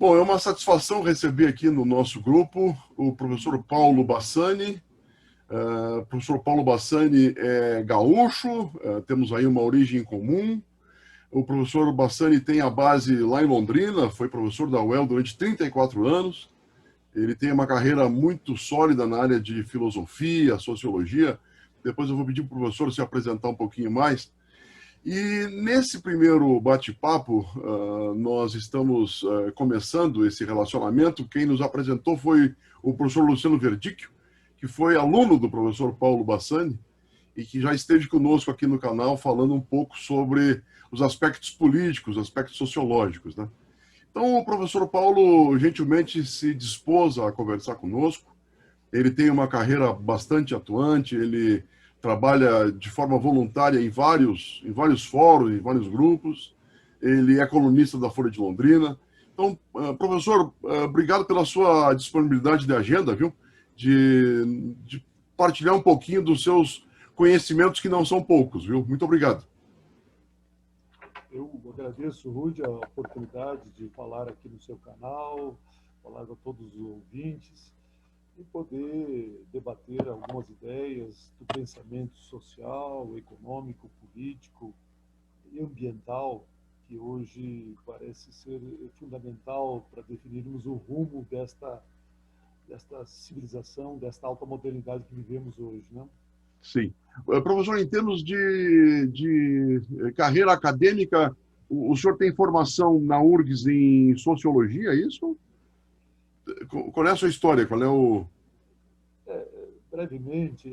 Bom, é uma satisfação receber aqui no nosso grupo o professor Paulo Bassani. O professor Paulo Bassani é gaúcho, temos aí uma origem em comum. O professor Bassani tem a base lá em Londrina, foi professor da UEL durante 34 anos. Ele tem uma carreira muito sólida na área de filosofia, sociologia. Depois eu vou pedir para o professor se apresentar um pouquinho mais. E nesse primeiro bate-papo, nós estamos começando esse relacionamento. Quem nos apresentou foi o professor Luciano Verdicchio, que foi aluno do professor Paulo Bassani e que já esteve conosco aqui no canal falando um pouco sobre os aspectos políticos, aspectos sociológicos, né? Então, o professor Paulo gentilmente se dispôs a conversar conosco. Ele tem uma carreira bastante atuante, ele trabalha de forma voluntária em vários fóruns, em vários grupos. Ele é colunista da Folha de Londrina. Então, professor, obrigado pela sua disponibilidade de agenda, viu? De partilhar um pouquinho dos seus conhecimentos, que não são poucos, viu? Muito obrigado. Eu agradeço, Rudy, a oportunidade de falar aqui no seu canal, falar a todos os ouvintes e poder debater algumas ideias do pensamento social, econômico, político e ambiental, que hoje parece ser fundamental para definirmos o rumo desta civilização, desta alta modernidade que vivemos hoje, né? Sim. Professor, em termos de carreira acadêmica, o senhor tem formação na URGS em sociologia, é isso? Qual é a sua história? Qual é o... Brevemente,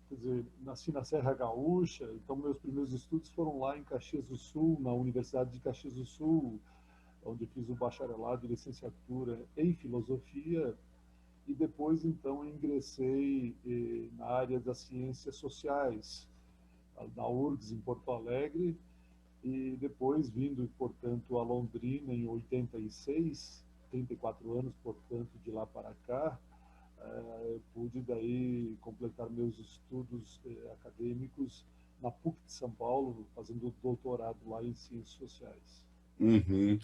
quer dizer, nasci na Serra Gaúcha, então meus primeiros estudos foram lá em Caxias do Sul, na Universidade de Caxias do Sul, onde fiz o bacharelado e licenciatura em filosofia, e depois então ingressei na área das ciências sociais, na URGS em Porto Alegre, e depois vindo, portanto, a Londrina em 86, 34 anos, portanto, de lá para cá, eu pude daí completar meus estudos acadêmicos na PUC de São Paulo, fazendo doutorado lá em ciências sociais. Uhum.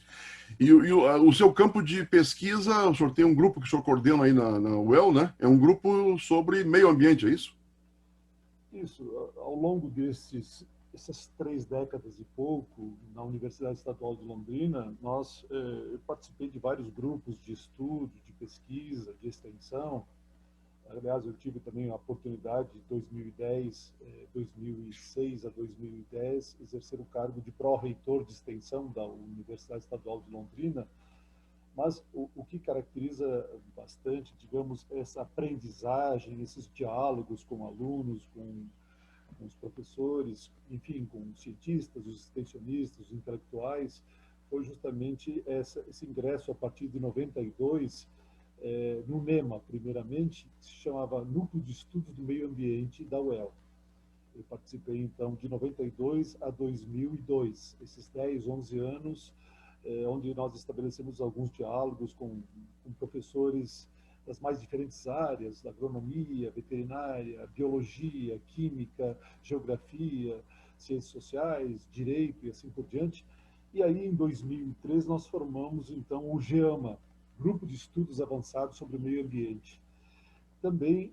O seu campo de pesquisa, o senhor tem um grupo que o senhor coordena aí na UEL, né? É um grupo sobre meio ambiente, é isso? Isso, ao longo essas 3 décadas e pouco, na Universidade Estadual de Londrina, eu participei de vários grupos de estudo, de pesquisa, de extensão. Aliás, eu tive também a oportunidade, de 2006 a 2010, exercer o cargo de pró-reitor de extensão da Universidade Estadual de Londrina. Mas o que caracteriza bastante, digamos, essa aprendizagem, esses diálogos com alunos, com os professores, enfim, com os cientistas, os extensionistas, os intelectuais, foi justamente esse ingresso a partir de 92, no NEMA, primeiramente, que se chamava Núcleo de Estudos do Meio Ambiente da UEL. Eu participei, então, de 92 a 2002, esses 10, 11 anos, onde nós estabelecemos alguns diálogos com professores das mais diferentes áreas, da agronomia, veterinária, biologia, química, geografia, ciências sociais, direito e assim por diante. E aí, em 2003, nós formamos, então, o GEAMA, Grupo de Estudos Avançados sobre o Meio Ambiente. Também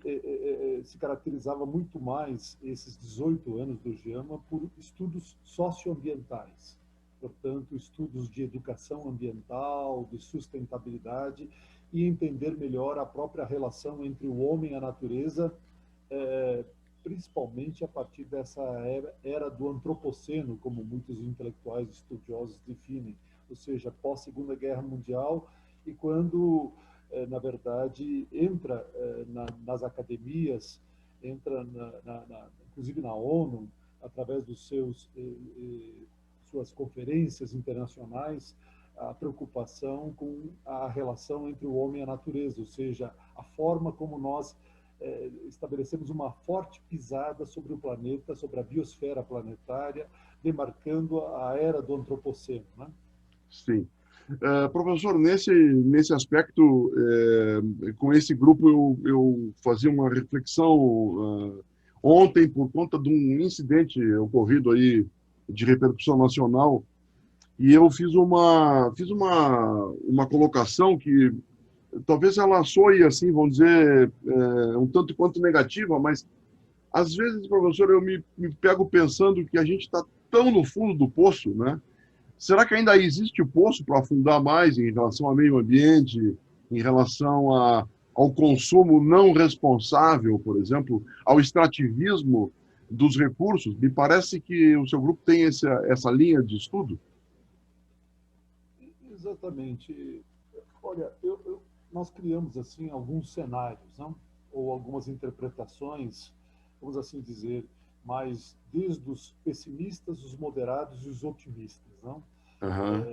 se caracterizava muito mais, esses 18 anos do GEAMA, por estudos socioambientais. Portanto, estudos de educação ambiental, de sustentabilidade, e entender melhor a própria relação entre o homem e a natureza, principalmente a partir dessa era do antropoceno, como muitos intelectuais estudiosos definem, ou seja, pós-Segunda Guerra Mundial, e quando, na verdade, entra nas academias, entra inclusive na ONU, através dos suas conferências internacionais, a preocupação com a relação entre o homem e a natureza, ou seja, a forma como nós estabelecemos uma forte pisada sobre o planeta, sobre a biosfera planetária, demarcando a era do antropoceno, né? Sim. Professor, nesse aspecto, com esse grupo, eu fazia uma reflexão ontem por conta de um incidente ocorrido aí de repercussão nacional e eu fiz uma colocação que talvez ela soe assim, vamos dizer, um tanto quanto negativa, mas às vezes, professor, eu me pego pensando que a gente está tão no fundo do poço, né? Será que ainda existe poço para afundar mais em relação ao meio ambiente, em relação ao consumo não responsável, por exemplo, ao extrativismo dos recursos? Me parece que o seu grupo tem essa linha de estudo. Exatamente. Olha, nós criamos assim alguns cenários, não? Ou algumas interpretações, vamos assim dizer, mais desde os pessimistas, os moderados e os otimistas, não? Aham,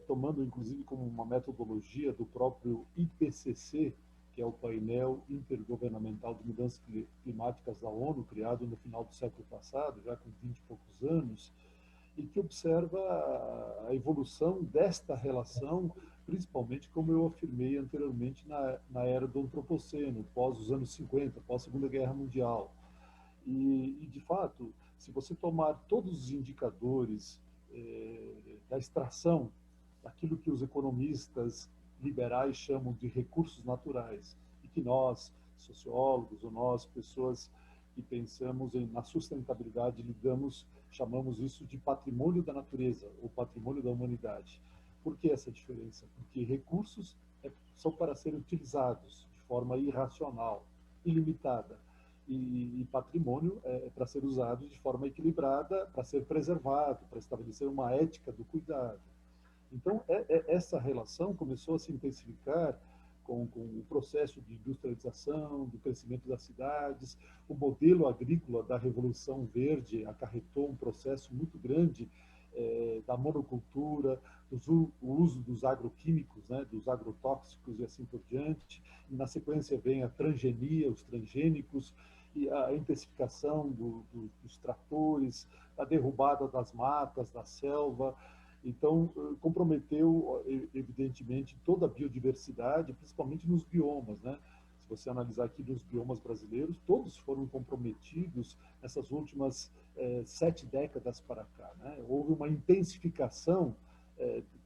Tomando inclusive como uma metodologia do próprio IPCC, que é o painel intergovernamental de mudanças climáticas da ONU, criado no final do século passado, já com 20 e poucos anos, e que observa a evolução desta relação, principalmente, como eu afirmei anteriormente, na era do Antropoceno, pós os anos 50, pós Segunda Guerra Mundial. De fato, se você tomar todos os indicadores da extração, daquilo que os economistas liberais chamam de recursos naturais, e que nós, sociólogos, ou nós, pessoas que pensamos na sustentabilidade, chamamos isso de patrimônio da natureza, ou patrimônio da humanidade. Por que essa diferença? Porque recursos são para serem utilizados de forma irracional, ilimitada, e patrimônio é para ser usado de forma equilibrada, para ser preservado, para estabelecer uma ética do cuidado. Então, essa relação começou a se intensificar com o processo de industrialização, do crescimento das cidades. O modelo agrícola da Revolução Verde acarretou um processo muito grande da monocultura, o uso dos agroquímicos, né, dos agrotóxicos e assim por diante. E, na sequência, vem a transgenia, os transgênicos, e a intensificação dos tratores, a derrubada das matas, da selva. Então, comprometeu, evidentemente, toda a biodiversidade, principalmente nos biomas, né? Se você analisar aqui dos biomas brasileiros, todos foram comprometidos nessas últimas 7 décadas para cá, né? Houve uma intensificação,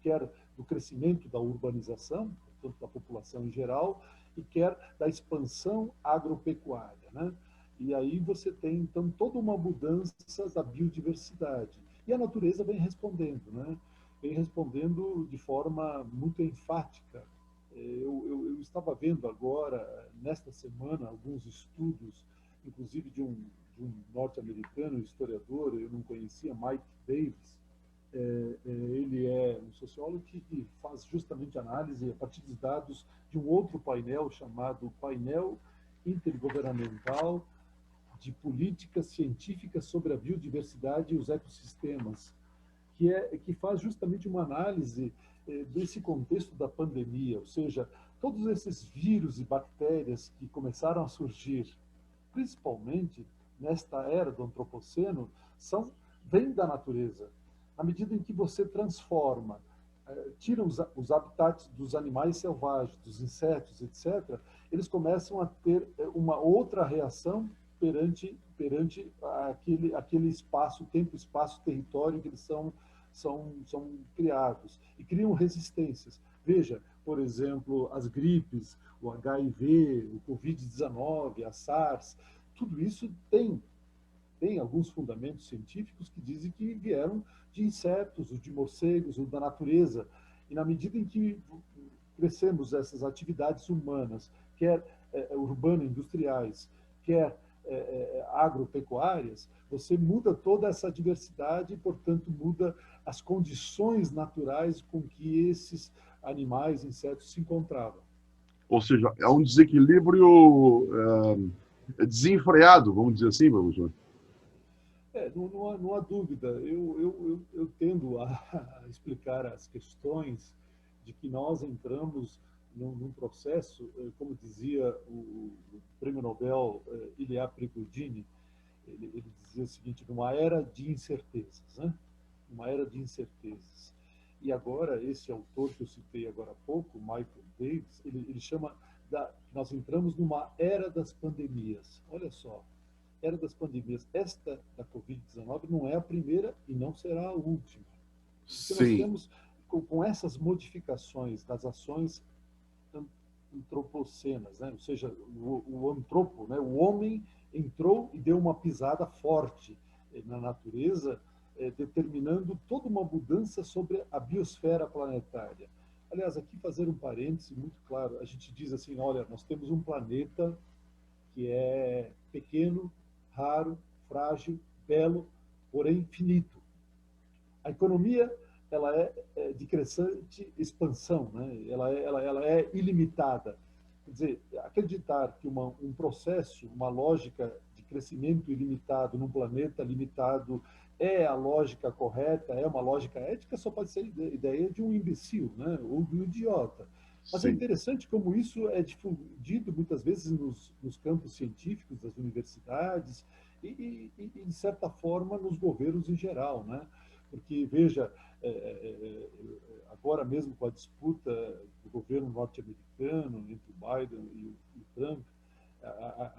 quer do crescimento da urbanização, tanto da população em geral, e quer da expansão agropecuária, né? E aí você tem, então, toda uma mudança da biodiversidade. E a natureza vem respondendo, né? Vem respondendo de forma muito enfática. Eu estava vendo agora, nesta semana, alguns estudos, inclusive de um norte-americano, historiador, eu não conhecia, Mike Davis. Ele é um sociólogo que faz justamente análise a partir dos dados de um outro painel chamado Painel Intergovernamental de Políticas Científicas sobre a Biodiversidade e os Ecossistemas, que faz justamente uma análise desse contexto da pandemia, ou seja, todos esses vírus e bactérias que começaram a surgir, principalmente nesta era do antropoceno, vêm da natureza. À medida em que você transforma, tira os habitats dos animais selvagens, dos insetos, etc., eles começam a ter uma outra reação perante aquele espaço, tempo, espaço, território que eles são criados e criam resistências. Veja, por exemplo, as gripes, o HIV, o Covid-19, a SARS, tudo isso tem alguns fundamentos científicos que dizem que vieram de insetos, de morcegos, da natureza. E na medida em que crescemos essas atividades humanas, quer urbano-industriais, quer agropecuárias, você muda toda essa diversidade e, portanto, muda as condições naturais com que esses animais, insetos se encontravam. ou seja, é um desequilíbrio desenfreado, vamos dizer assim, professor. Não há dúvida. Eu tendo a explicar as questões de que nós entramos num processo, como dizia o prêmio Nobel Ilya Prigogine, ele dizia o seguinte: numa era de incertezas, né? Uma era de incertezas. E agora, esse autor que eu citei agora há pouco, Michael Davis, ele chama nós entramos numa era das pandemias. Olha só, era das pandemias. Esta da Covid-19 não é a primeira e não será a última. Porque nós Sim. temos, com essas modificações das ações antropocenas, né? Ou seja, o antropo, né? O homem entrou e deu uma pisada forte na natureza, determinando toda uma mudança sobre a biosfera planetária. Aliás, aqui fazer um parêntese muito claro, a gente diz assim, olha, nós temos um planeta que é pequeno, raro, frágil, belo, porém finito. A economia ela é de crescente expansão, né? Ela é ilimitada. Quer dizer, acreditar que um processo, uma lógica de crescimento ilimitado num planeta limitado é a lógica correta, é uma lógica ética, só pode ser ideia de um imbecil, né? Ou de um idiota. Mas é Sim. interessante como isso é difundido muitas vezes nos campos científicos das universidades de certa forma, nos governos em geral, né? Porque, veja, agora mesmo com a disputa do governo norte-americano entre o Biden e o Trump,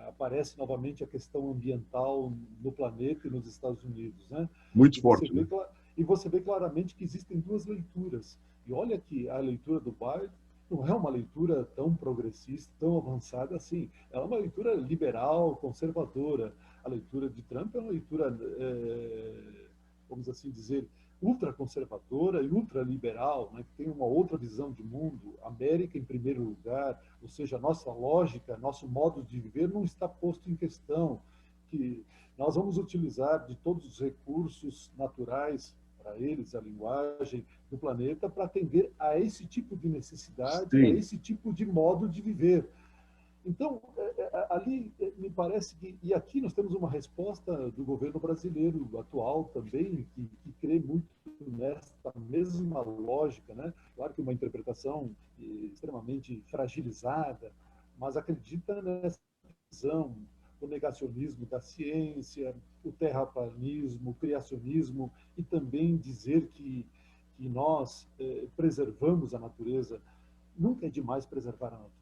aparece novamente a questão ambiental no planeta e nos Estados Unidos, né? Muito E você forte, vê, né? e você vê claramente que existem duas leituras. E olha que a leitura do Biden não é uma leitura tão progressista, tão avançada assim. Ela é uma leitura liberal, conservadora. A leitura de Trump é uma leitura, vamos assim dizer, ultraconservadora e ultraliberal, né, que tem uma outra visão de mundo, América em primeiro lugar, ou seja, a nossa lógica, nosso modo de viver não está posto em questão, que nós vamos utilizar de todos os recursos naturais para eles, a linguagem do planeta, para atender a esse tipo de necessidade, a Sim. esse tipo de modo de viver. Então, ali me parece que, e aqui nós temos uma resposta do governo brasileiro atual também, que crê muito nesta mesma lógica, né? Claro que uma interpretação extremamente fragilizada, mas acredita nessa visão, o negacionismo da ciência, o terraplanismo, o criacionismo, e também dizer que nós preservamos a natureza. Nunca é demais preservar a natureza.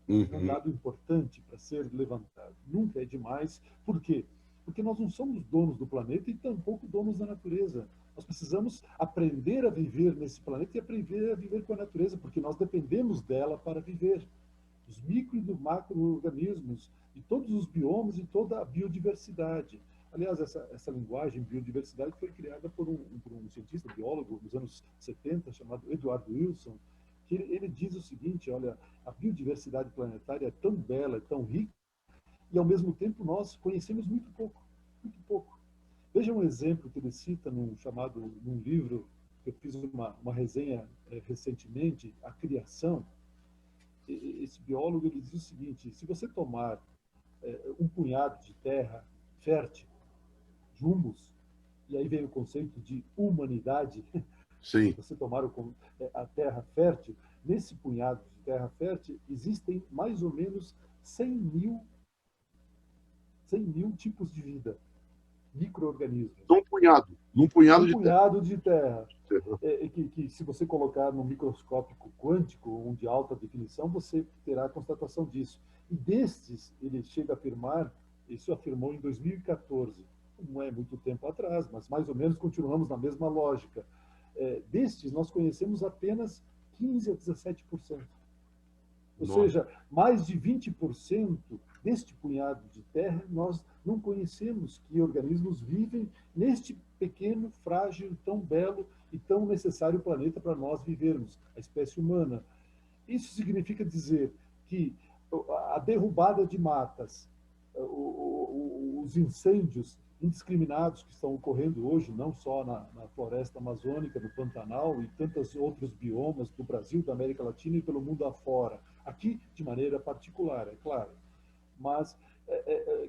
É um Uhum. dado importante para ser levantado. Nunca é demais. Por quê? Porque nós não somos donos do planeta e tampouco donos da natureza. Nós precisamos aprender a viver nesse planeta e aprender a viver com a natureza, porque nós dependemos dela para viver. Os micro e dos macro-organismos, e todos os biomas e toda a biodiversidade. Aliás, essa linguagem biodiversidade foi criada por um cientista, biólogo, nos anos 70, chamado Edward Wilson, que ele diz o seguinte, olha, a biodiversidade planetária é tão bela, é tão rica, e ao mesmo tempo nós conhecemos muito pouco, muito pouco. Veja um exemplo que ele cita num livro que eu fiz uma resenha recentemente, A Criação. Esse biólogo ele diz o seguinte: se você tomar um punhado de terra fértil, humus, e aí vem o conceito de humanidade, se Sim. você tomar a terra fértil, nesse punhado de terra fértil existem mais ou menos 100 mil tipos de vida, micro-organismos. Num punhado Num de terra. punhado de terra. Que se você colocar no microscópio quântico, ou de alta definição, você terá a constatação disso. E destes, ele chega a afirmar, isso afirmou em 2014, não é muito tempo atrás, mas mais ou menos continuamos na mesma lógica. Destes, nós conhecemos apenas 15 a 17%. Ou Nossa. seja, mais de 20% deste punhado de terra nós não conhecemos que organismos vivem neste pequeno, frágil, tão belo e tão necessário planeta para nós vivermos, a espécie humana. Isso significa dizer que a derrubada de matas, os incêndios indiscriminados que estão ocorrendo hoje, não só na floresta amazônica, no Pantanal e tantos outros biomas do Brasil, da América Latina e pelo mundo afora. Aqui, de maneira particular, é claro. Mas,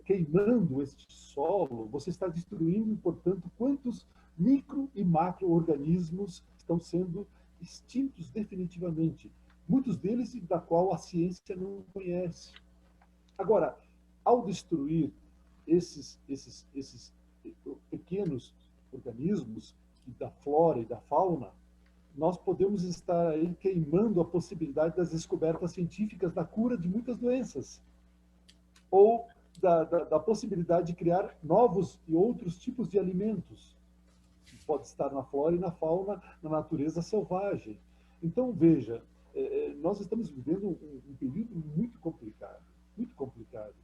queimando este solo, você está destruindo, portanto, quantos micro e macro-organismos estão sendo extintos definitivamente. Muitos deles da qual a ciência não conhece. Agora, ao destruir esses pequenos organismos da flora e da fauna, nós podemos estar aí queimando a possibilidade das descobertas científicas da cura de muitas doenças, ou da possibilidade de criar novos e outros tipos de alimentos. pode estar na flora e na fauna, na natureza selvagem. Então, veja, nós estamos vivendo um período muito complicado, muito complicado.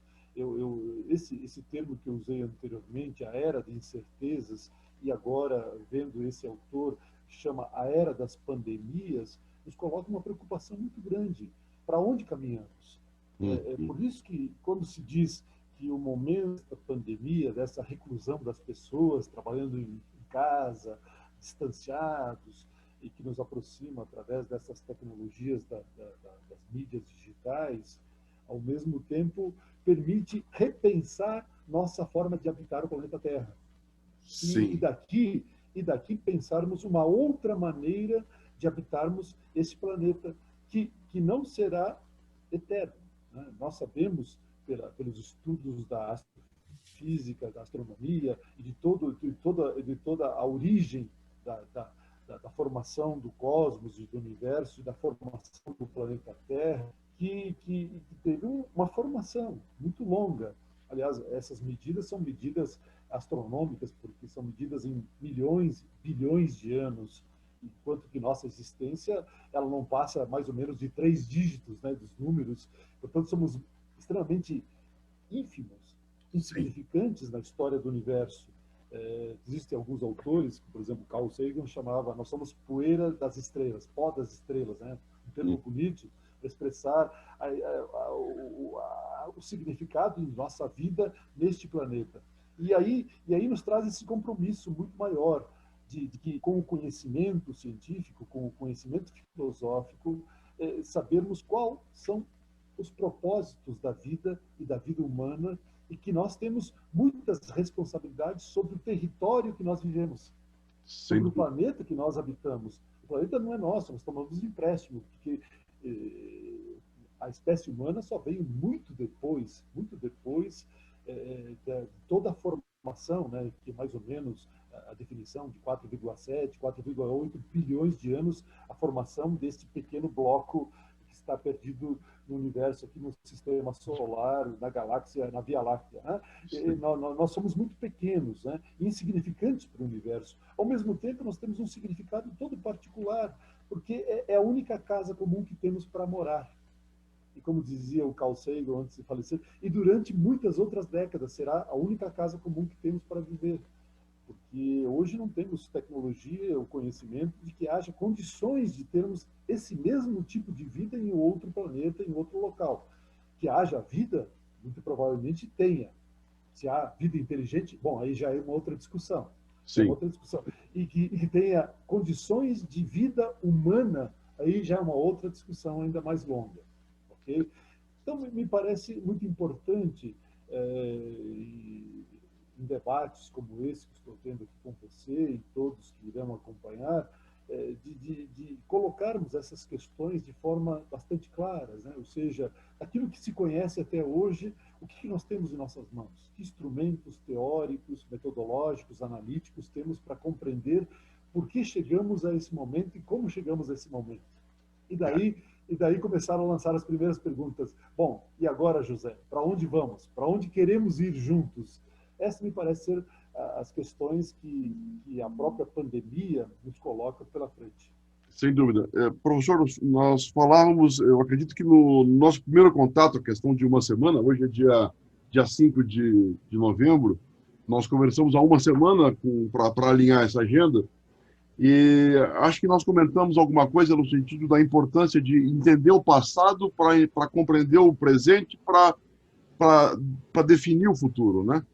Esse termo que eu usei anteriormente, a era de incertezas, e agora, vendo esse autor, chama a era das pandemias, nos coloca uma preocupação muito grande. Para onde caminhamos? É por isso que, quando se diz que o momento da pandemia, dessa reclusão das pessoas, trabalhando em casa, distanciados, e que nos aproxima através dessas tecnologias das mídias digitais, ao mesmo tempo permite repensar nossa forma de habitar o planeta Terra. Sim. E daqui pensarmos uma outra maneira de habitarmos esse planeta que não será eterno, né? Nós sabemos, pelos estudos da astrofísica, da astronomia e de toda a origem da formação do cosmos e do universo e da formação do planeta Terra, que teve uma formação muito longa. Aliás, essas medidas são medidas astronômicas, porque são medidas em milhões, bilhões de anos, enquanto que nossa existência ela não passa mais ou menos de 3 dígitos, né, dos números. Portanto, somos extremamente ínfimos, insignificantes na história do universo. Existem alguns autores, por exemplo, Carl Sagan chamava, nós somos poeira das estrelas, pó das estrelas, né? Um termo bonito para expressar o significado de nossa vida neste planeta. E aí nos traz esse compromisso muito maior de que, com o conhecimento científico, com o conhecimento filosófico, sabermos quais são os propósitos da vida e da vida humana, e que nós temos muitas responsabilidades sobre o território que nós vivemos, sobre o planeta que nós habitamos. O planeta não é nosso, nós tomamos empréstimo, porque a espécie humana só veio muito depois de toda a formação, né, que é mais ou menos a definição de 4,7, 4,8 bilhões de anos, a formação desse pequeno bloco que está perdido no universo, aqui no sistema solar, na galáxia, na Via Láctea, né? Nós somos muito pequenos, né? Insignificantes para o universo. Ao mesmo tempo, nós temos um significado todo particular, porque é a única casa comum que temos para morar. E como dizia o Carl Sagan antes de falecer, e durante muitas outras décadas será a única casa comum que temos para viver. Porque hoje não temos tecnologia ou conhecimento de que haja condições de termos esse mesmo tipo de vida em outro planeta, em outro local. Que haja vida, muito provavelmente tenha. Se há vida inteligente, bom, aí já é uma outra discussão. Sim. É uma outra discussão. E que tenha condições de vida humana, aí já é uma outra discussão ainda mais longa. Okay? Então, me parece muito importante, em debates como esse que estou tendo aqui com você e todos que irão acompanhar, de colocarmos essas questões de forma bastante claras, né? Ou seja, aquilo que se conhece até hoje, o que nós temos em nossas mãos? Que instrumentos teóricos, metodológicos, analíticos temos para compreender por que chegamos a esse momento e como chegamos a esse momento? E daí começaram a lançar as primeiras perguntas. Bom, e agora, José, para onde vamos? Para onde queremos ir juntos? Essas me parecem ser as questões que a própria pandemia nos coloca pela frente. Sem dúvida. Professor, nós falávamos, eu acredito que no nosso primeiro contato, a questão de uma semana, hoje é dia 5 de novembro, nós conversamos há uma semana para alinhar essa agenda, e acho que nós comentamos alguma coisa no sentido da importância de entender o passado para compreender o presente, para definir o futuro, né?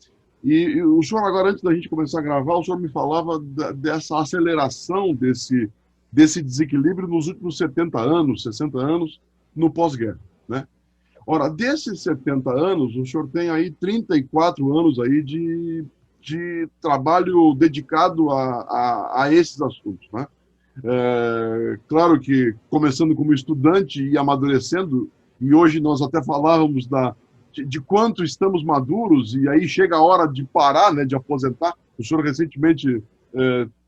E o senhor, agora, antes da gente começar a gravar, o senhor me falava dessa aceleração desse desequilíbrio nos últimos 70 anos, 60 anos, no pós-guerra, né? Ora, desses 70 anos, o senhor tem aí 34 anos aí de trabalho dedicado a esses assuntos, né? Claro que começando como estudante e amadurecendo, e hoje nós até falávamos de quanto estamos maduros, e aí chega a hora de parar, né, de aposentar. O senhor recentemente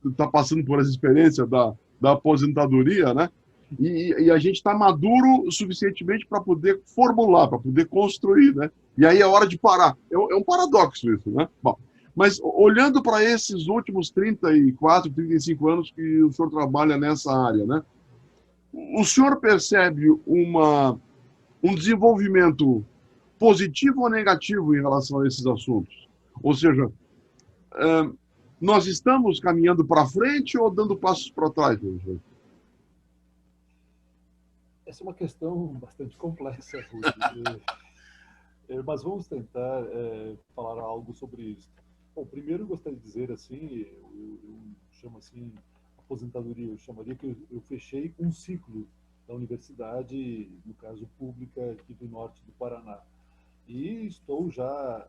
está passando por essa experiência da aposentadoria, né? E a gente está maduro o suficientemente para poder formular, para poder construir, né? E aí é hora de parar. É um paradoxo isso, né? Bom, Mas olhando para esses últimos 34, 35 anos que o senhor trabalha nessa área, né? O senhor percebe um desenvolvimento positivo ou negativo em relação a esses assuntos? Ou seja, nós estamos caminhando para frente ou dando passos para trás, professor? Essa é uma questão bastante complexa, Rudi. Mas vamos tentar falar algo sobre isso. Bom, primeiro eu gostaria de dizer assim, eu chamo assim, aposentadoria, eu chamaria que eu fechei um ciclo da universidade, no caso pública aqui do norte do Paraná. E estou já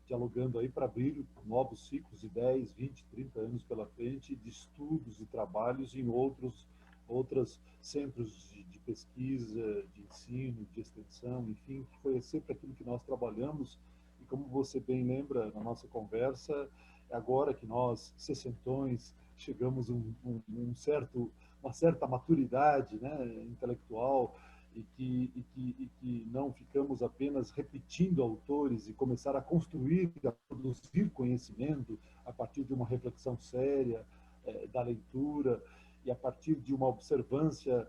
dialogando aí para abrir novos ciclos de 10, 20, 30 anos pela frente de estudos e trabalhos em outros centros de pesquisa, de ensino, de extensão, enfim, que foi sempre aquilo que nós trabalhamos. E como você bem lembra na nossa conversa, agora que nós, sessentões, chegamos a uma certa maturidade, né, intelectual, e que não ficamos apenas repetindo autores e começar a construir, a produzir conhecimento a partir de uma reflexão séria da leitura e a partir de uma observância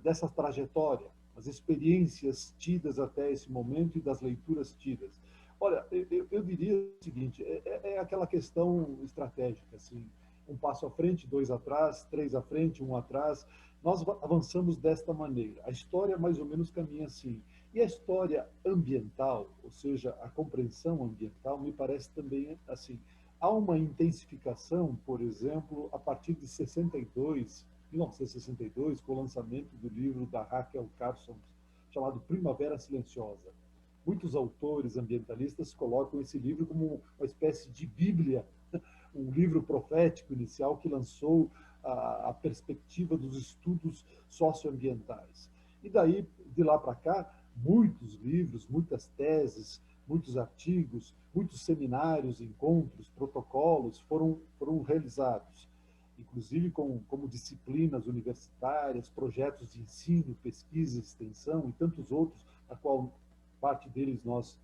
dessa trajetória, as experiências tidas até esse momento e das leituras tidas. Olha, eu diria o seguinte, é aquela questão estratégica, assim, um passo à frente, dois atrás, três à frente, um atrás. Nós avançamos desta maneira. A história mais ou menos caminha assim. E a história ambiental, ou seja, a compreensão ambiental, me parece também assim. Há uma intensificação, por exemplo, a partir de 1962, com o lançamento do livro da Rachel Carson, chamado Primavera Silenciosa. Muitos autores ambientalistas colocam esse livro como uma espécie de bíblia, um livro profético inicial que lançou a perspectiva dos estudos socioambientais. E daí, de lá para cá, muitos livros, muitas teses, muitos artigos, muitos seminários, encontros, protocolos foram realizados, inclusive como disciplinas universitárias, projetos de ensino, pesquisa, extensão e tantos outros, a qual parte deles nós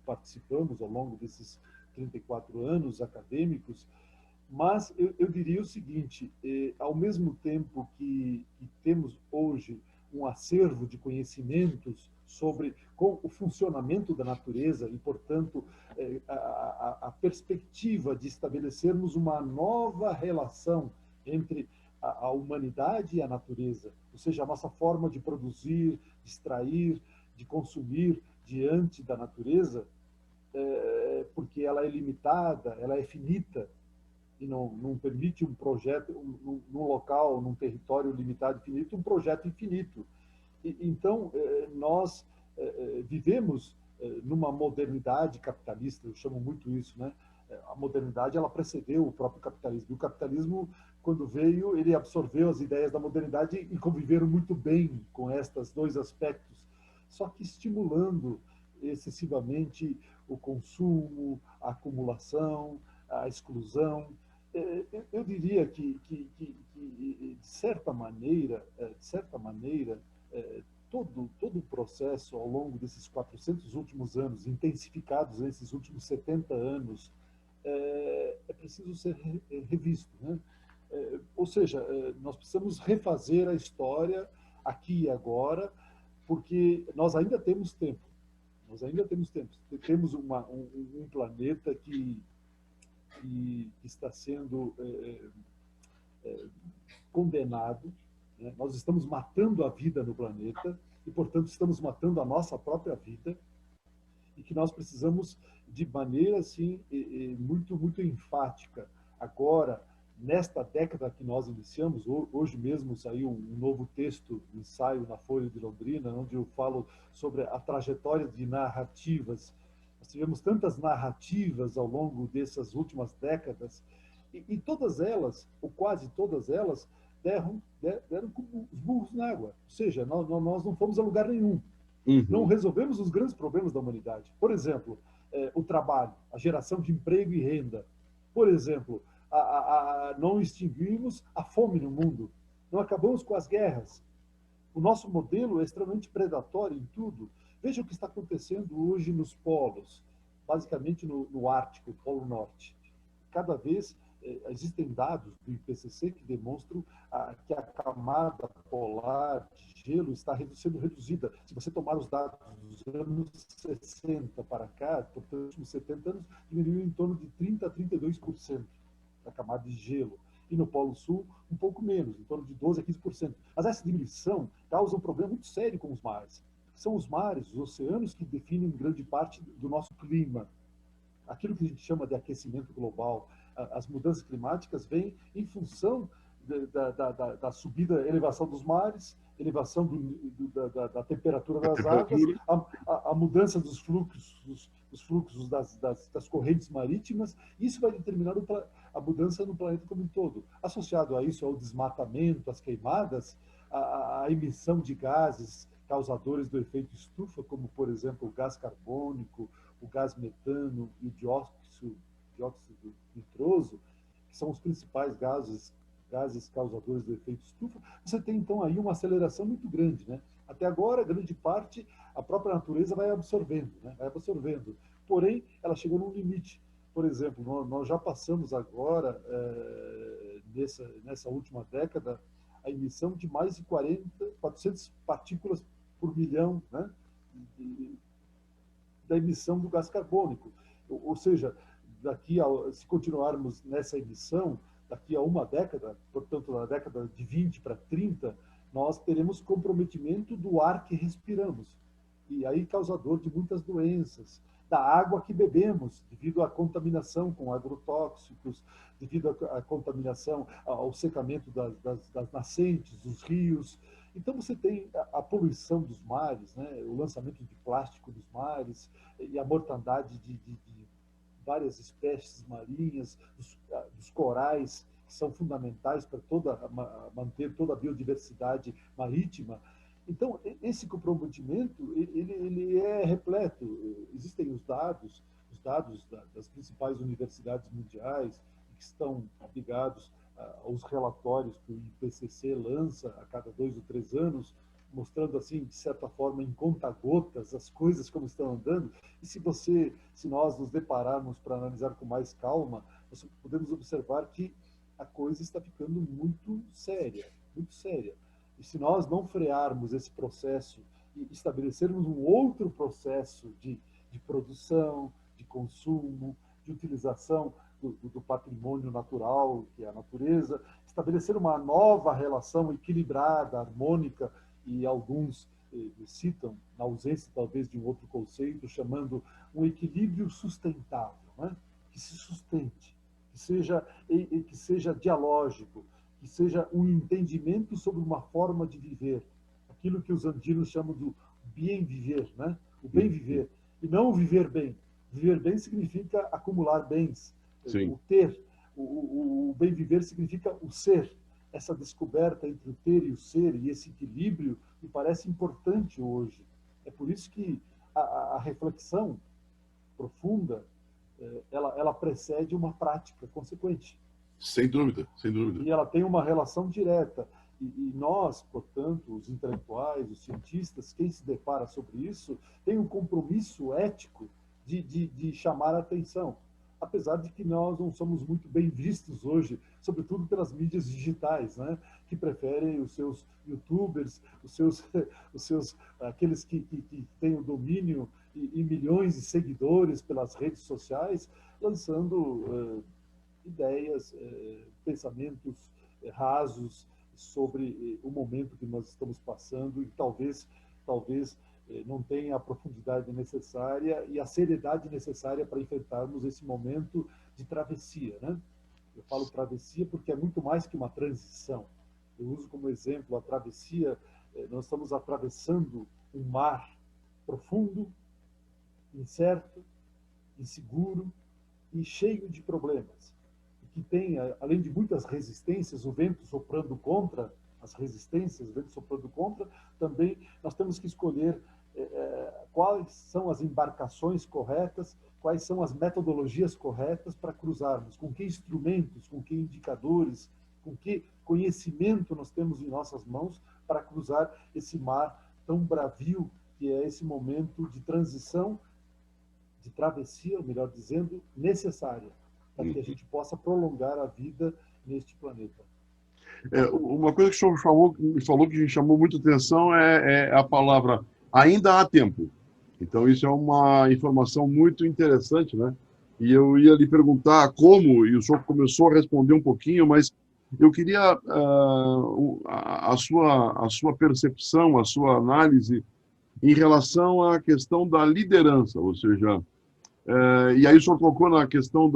participamos ao longo desses 34 anos acadêmicos. Mas eu diria o seguinte, ao mesmo tempo que temos hoje um acervo de conhecimentos sobre o funcionamento da natureza e, portanto, a perspectiva de estabelecermos uma nova relação entre a humanidade e a natureza, ou seja, a nossa forma de produzir, de extrair, de consumir diante da natureza, porque ela é limitada, ela é finita, e não permite um projeto, num local, num território limitado e finito, um projeto infinito. Então, nós vivemos numa modernidade capitalista, eu chamo muito isso, né? A modernidade, ela precedeu o próprio capitalismo. E o capitalismo, quando veio, ele absorveu as ideias da modernidade e conviveram muito bem com estes dois aspectos, só que estimulando excessivamente o consumo, a acumulação, a exclusão. Eu diria que de certa maneira, todo o processo ao longo desses 400 últimos anos, intensificados nesses últimos 70 anos, é preciso ser revisto, né? Ou seja, nós precisamos refazer a história aqui e agora, porque nós ainda temos tempo. Nós ainda temos tempo. Temos um planeta que está sendo condenado, né? Nós estamos matando a vida no planeta e, portanto, estamos matando a nossa própria vida, e que nós precisamos, de maneira assim, muito, muito enfática, agora, nesta década que nós iniciamos, hoje mesmo saiu um novo texto, um ensaio na Folha de Londrina, onde eu falo sobre a trajetória de narrativas. Nós tivemos tantas narrativas ao longo dessas últimas décadas, e todas elas, ou quase todas elas, deram como os burros na água. Ou seja, nós não fomos a lugar nenhum. Não resolvemos os grandes problemas da humanidade. Por exemplo, o trabalho, a geração de emprego e renda. Por exemplo, não extinguimos a fome no mundo. Não acabamos com as guerras. O nosso modelo é extremamente predatório em tudo. Veja o que está acontecendo hoje nos polos. basicamente no Ártico, Polo Norte. Cada vez existem dados do IPCC que demonstram que a camada polar de gelo está sendo reduzida. Se você tomar os dados dos anos 60 para cá, portanto, nos últimos 70 anos, diminuiu em torno de 30% a 32% da camada de gelo. E no Polo Sul, um pouco menos, em torno de 12% a 15%. Mas essa diminuição causa um problema muito sério com os mares. São os mares, os oceanos, que definem grande parte do nosso clima. Aquilo que a gente chama de aquecimento global, as mudanças climáticas vêm em função da subida, elevação dos mares, elevação da temperatura das águas, a mudança dos fluxos das correntes marítimas. Isso vai determinar a mudança no planeta como um todo. Associado a isso, ao desmatamento, às queimadas, a emissão de gases causadores do efeito estufa, como, por exemplo, o gás carbônico, o gás metano e o dióxido nitroso, que são os principais gases causadores do efeito estufa. Você tem, então, aí uma aceleração muito grande, né? Até agora, grande parte, a própria natureza vai absorvendo, né? Vai absorvendo. Porém, ela chegou num limite. Por exemplo, nós já passamos agora, nessa última década, a emissão de mais de 400 partículas por milhão, né, da emissão do gás carbônico. Ou seja, se continuarmos nessa emissão, daqui a uma década, portanto, na década de 20 para 30, nós teremos comprometimento do ar que respiramos. E aí causador de muitas doenças, da água que bebemos, devido à contaminação com agrotóxicos, devido à contaminação, ao secamento das nascentes, dos rios. Então, você tem a poluição dos mares, né? O lançamento de plástico nos mares e a mortandade de várias espécies marinhas, dos corais, que são fundamentais para manter toda a biodiversidade marítima. Então, esse comprometimento, ele é repleto. Existem os dados das principais universidades mundiais, que estão ligados aos relatórios que o IPCC lança a cada 2 ou 3 anos, mostrando, assim, de certa forma, em conta-gotas, as coisas como estão andando. E se nós nos depararmos para analisar com mais calma, nós podemos observar que a coisa está ficando muito séria, muito séria. E se nós não frearmos esse processo e estabelecermos um outro processo de produção, de consumo, de utilização do patrimônio natural, que é a natureza, estabelecer uma nova relação equilibrada, harmônica, e alguns citam, na ausência talvez de um outro conceito, chamando um equilíbrio sustentável, né? Que se sustente, que seja dialógico, que seja um entendimento sobre uma forma de viver, aquilo que os andinos chamam do bem viver, né? O bem viver, e não o viver bem. Viver bem significa acumular bens. Sim. O ter, o bem viver significa o ser. Essa descoberta entre o ter e o ser, e esse equilíbrio, me parece importante hoje. É por isso que a reflexão profunda, ela precede uma prática consequente. Sem dúvida, sem dúvida. E ela tem uma relação direta. E nós, portanto, os intelectuais, os cientistas, quem se depara sobre isso, tem um compromisso ético de chamar a atenção. Apesar de que nós não somos muito bem vistos hoje, sobretudo pelas mídias digitais, né? Que preferem os seus youtubers, aqueles que têm o domínio e milhões de seguidores pelas redes sociais, lançando ideias, pensamentos rasos sobre o momento que nós estamos passando, e talvez não tenha a profundidade necessária e a seriedade necessária para enfrentarmos esse momento de travessia, né? Eu falo travessia porque é muito mais que uma transição. Eu uso como exemplo a travessia. Nós estamos atravessando um mar profundo, incerto, inseguro e cheio de problemas. E que tem, além de muitas resistências, o vento soprando contra as resistências, o vento soprando contra, também nós temos que escolher quais são as embarcações corretas, quais são as metodologias corretas para cruzarmos, com que instrumentos, com que indicadores, com que conhecimento nós temos em nossas mãos para cruzar esse mar tão bravio que é esse momento de transição de travessia, ou melhor dizendo, necessária, para que a gente possa prolongar a vida neste planeta. Uma coisa que o senhor falou que chamou muita atenção é a palavra ainda há tempo. Então, isso é uma informação muito interessante, né? E eu ia lhe perguntar como, e o senhor começou a responder um pouquinho, mas eu queria a sua percepção, a sua análise em relação à questão da liderança, ou seja, e aí o senhor tocou na questão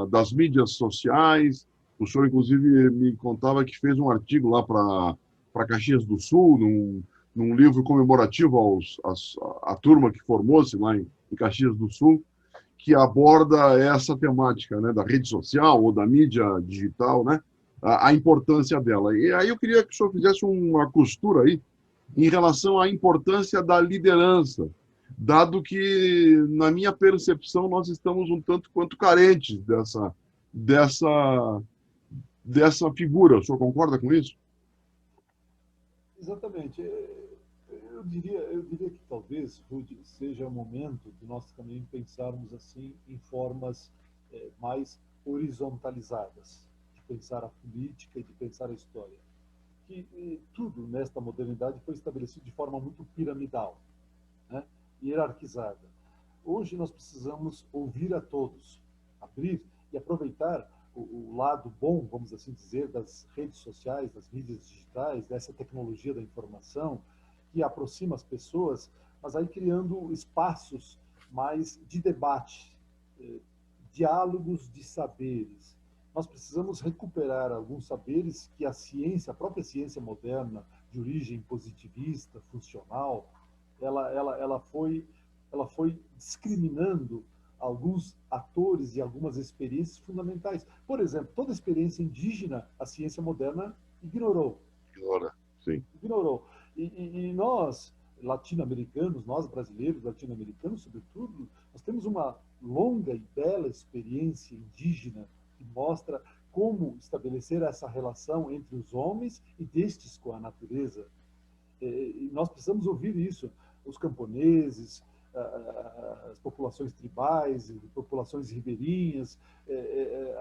das mídias sociais, o senhor inclusive me contava que fez um artigo lá para Caxias do Sul, num livro comemorativo à turma que formou-se lá em Caxias do Sul, que aborda essa temática, né, da rede social ou da mídia digital, né, a importância dela. E aí eu queria que o senhor fizesse uma costura aí em relação à importância da liderança, dado que, na minha percepção, nós estamos um tanto quanto carentes dessa, dessa figura. O senhor concorda com isso? Exatamente. Eu diria que talvez, Rudy, seja o momento de nós também pensarmos assim em formas mais horizontalizadas, de pensar a política e de pensar a história. Que tudo nesta modernidade foi estabelecido de forma muito piramidal, né? Hierarquizada. Hoje nós precisamos ouvir a todos, abrir e aproveitar o lado bom, vamos assim dizer, das redes sociais, das mídias digitais, dessa tecnologia da informação, que aproxima as pessoas, mas aí criando espaços mais de debate, diálogos de saberes. Nós precisamos recuperar alguns saberes que a ciência, a própria ciência moderna, de origem positivista, funcional, ela foi discriminando alguns atores e algumas experiências fundamentais. Por exemplo, toda experiência indígena, a ciência moderna ignorou. Ignora, sim. Ignorou. E nós, latino-americanos, nós brasileiros, latino-americanos, sobretudo, nós temos uma longa e bela experiência indígena que mostra como estabelecer essa relação entre os homens e destes com a natureza. E nós precisamos ouvir isso. Os camponeses, as populações tribais, populações ribeirinhas,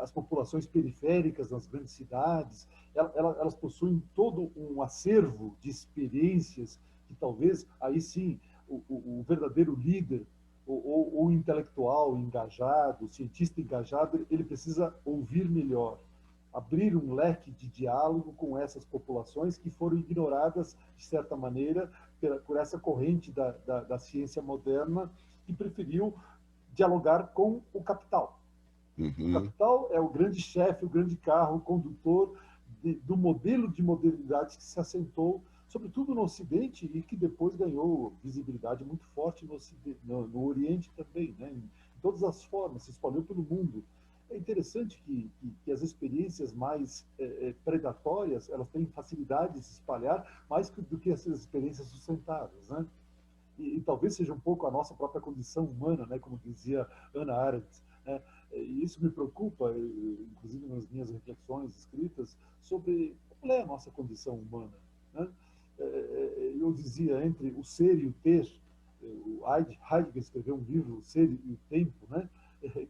as populações periféricas nas grandes cidades, elas possuem todo um acervo de experiências que talvez, aí sim, o verdadeiro líder, o intelectual engajado, o cientista engajado, ele precisa ouvir melhor, abrir um leque de diálogo com essas populações que foram ignoradas, de certa maneira, por essa corrente da ciência moderna, que preferiu dialogar com o capital. Uhum. O capital é o grande chefe, o grande carro, o condutor do modelo de modernidade que se assentou, sobretudo no Ocidente, e que depois ganhou visibilidade muito forte no Oriente também, né? Em todas as formas, se espalhou pelo mundo. É interessante que as experiências mais predatórias, elas têm facilidade de se espalhar mais do que essas experiências sustentadas, né? E talvez seja um pouco a nossa própria condição humana, né? Como dizia Hannah Arendt, né? E isso me preocupa, inclusive nas minhas reflexões escritas, sobre qual é a nossa condição humana, né? Eu dizia, entre o ser e o ter, o Heidegger escreveu um livro, O Ser e o Tempo, né?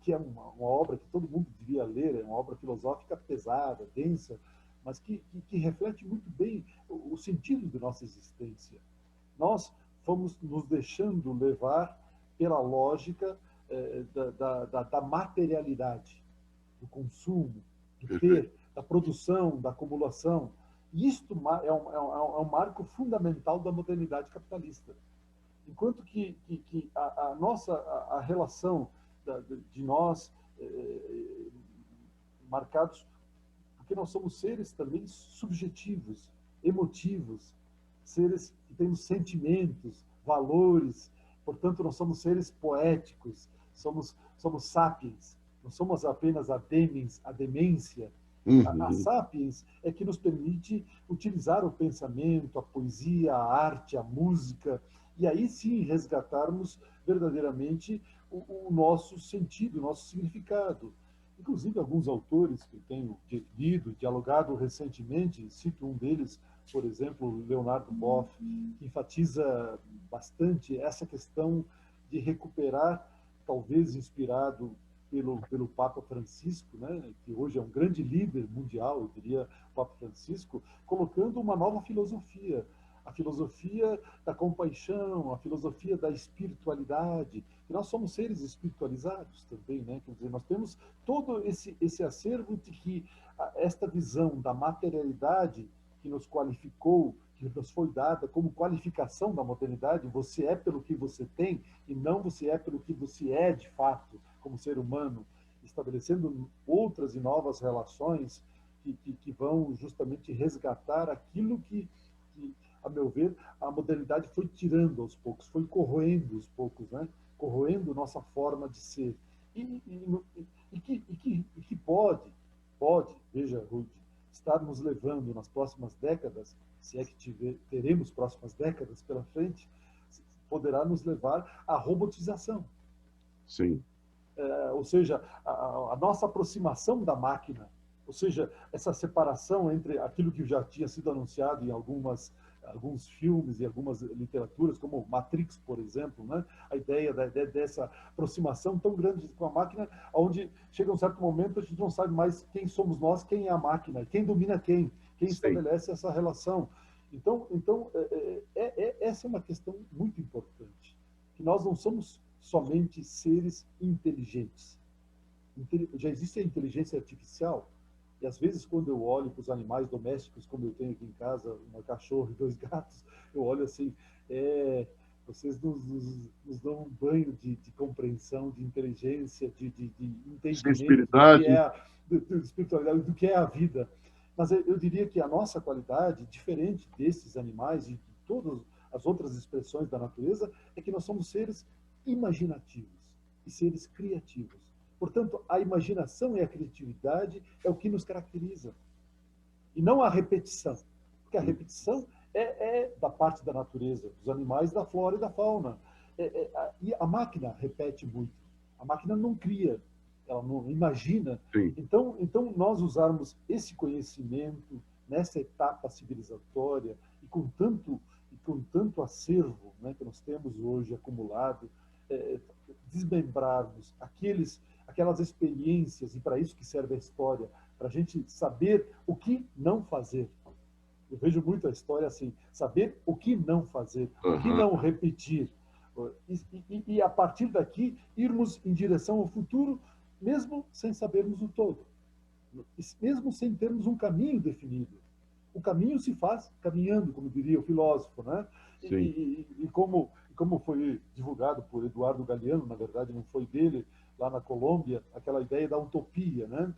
Que é uma obra que todo mundo devia ler, é uma obra filosófica pesada, densa, mas que reflete muito bem o sentido de nossa existência. Nós fomos nos deixando levar pela lógica da materialidade, do consumo, do ter, da produção, da acumulação. E isto é um marco fundamental da modernidade capitalista. Enquanto que a nossa a relação de nós marcados, porque nós somos seres também subjetivos, emotivos, seres que temos sentimentos, valores, portanto nós somos seres poéticos, somos sapiens, não somos apenas a demência. A sapiens é que nos permite utilizar o pensamento, a poesia, a arte, a música, e aí sim resgatarmos verdadeiramente o nosso sentido, o nosso significado. Inclusive, alguns autores que eu tenho lido, dialogado recentemente, cito um deles, por exemplo, Leonardo Boff, que enfatiza bastante essa questão de recuperar talvez inspirado pelo Papa Francisco, né, que hoje é um grande líder mundial, eu diria, o Papa Francisco, colocando uma nova filosofia, a filosofia da compaixão, a filosofia da espiritualidade, que nós somos seres espiritualizados também, né? Quer dizer, nós temos todo esse acervo de que esta visão da materialidade que nos qualificou, que nos foi dada como qualificação da modernidade, você é pelo que você tem e não você é pelo que você é de fato, como ser humano, estabelecendo outras e novas relações que vão justamente resgatar aquilo que, a meu ver, a modernidade foi tirando aos poucos, foi corroendo aos poucos, né? Corroendo nossa forma de ser. E que pode, veja, Ruth, estar nos levando nas próximas décadas, se é que teremos próximas décadas pela frente, poderá nos levar à robotização. Sim. Ou seja, a nossa aproximação da máquina, ou seja, essa separação entre aquilo que já tinha sido anunciado em alguns filmes e algumas literaturas, como Matrix, por exemplo, né? A ideia dessa aproximação tão grande com a máquina, onde chega um certo momento a gente não sabe mais quem somos nós, quem é a máquina, quem domina quem estabelece essa relação. Então essa é uma questão muito importante, que nós não somos somente seres inteligentes. Já existe a inteligência artificial, e às vezes quando eu olho para os animais domésticos, como eu tenho aqui em casa, uma cachorra e 2 gatos, eu olho assim, vocês nos dão um banho de compreensão, de inteligência, de entendimento de espiritualidade, do que é a vida. Mas eu diria que a nossa qualidade, diferente desses animais e de todas as outras expressões da natureza, é que nós somos seres imaginativos e seres criativos. Portanto, a imaginação e a criatividade é o que nos caracteriza. E não a repetição. Porque a repetição é da parte da natureza, dos animais, da flora e da fauna. E a máquina repete muito. A máquina não cria, ela não imagina. Então, nós usarmos esse conhecimento nessa etapa civilizatória e com tanto acervo, né, que nós temos hoje acumulado, desmembrarmos aquelas experiências, e para isso que serve a história, para a gente saber o que não fazer. Eu vejo muito a história assim, saber o que não fazer, o que não repetir. E a partir daqui, irmos em direção ao futuro, mesmo sem sabermos o todo, mesmo sem termos um caminho definido. O caminho se faz caminhando, como diria o filósofo, né? E como foi divulgado por Eduardo Galeano, na verdade não foi dele, lá na Colômbia, aquela ideia da utopia, né?